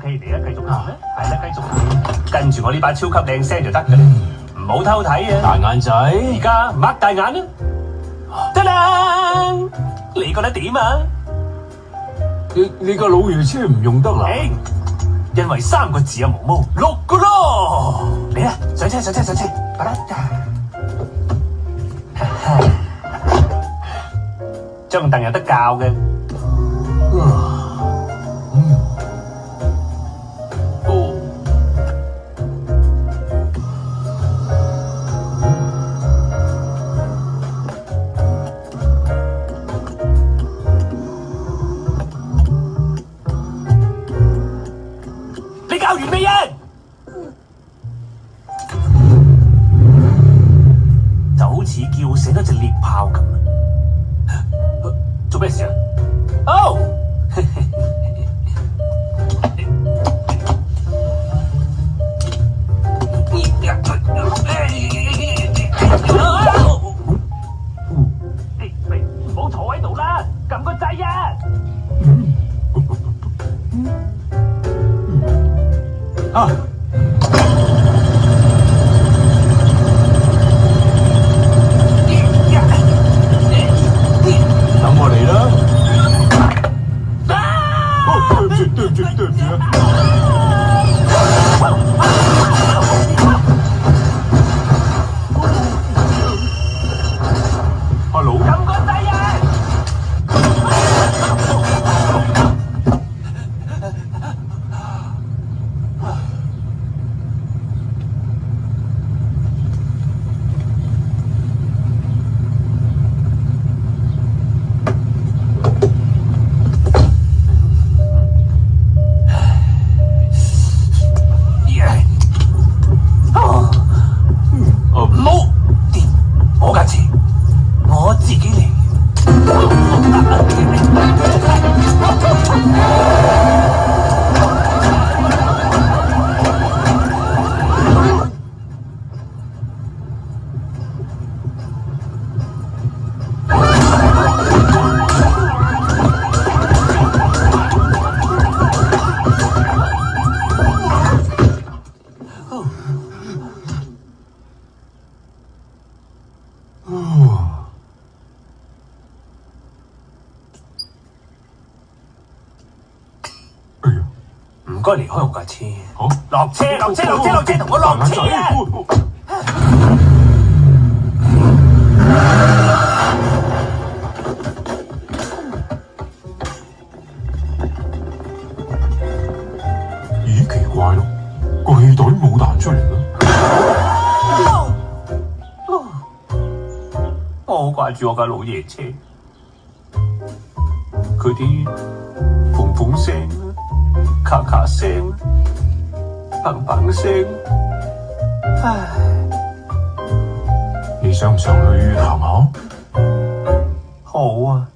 OK，嚟啦，繼續行啦，係啦，繼續行，跟住我呢把超級靚聲就得㗎啦，唔好偷睇啊！大眼仔，而家擘大眼啦，得啦，你覺得點啊？你個老爺車唔用得啦？因為3個字啊，毛毛6個咯，嚟啦，上車，快啦！張凳有得教嘅。你教完未啊？就好似叫醒咗隻獵豹咁。做咩事啊？哦！唔好坐喺度啦，撳個掣啊！等我嚟啦！對唔住！Hello， 撳個掣啊！唔好掂我架車，我自己嚟。唔該離開我架車。好，落車，同我落車啊！咦，奇怪咯，個氣袋冇彈出嚟啦。我好掛住我架老爺車，佢啲縫縫聲、咔咔聲、砰砰聲，唉，你想唔想去行下？好啊。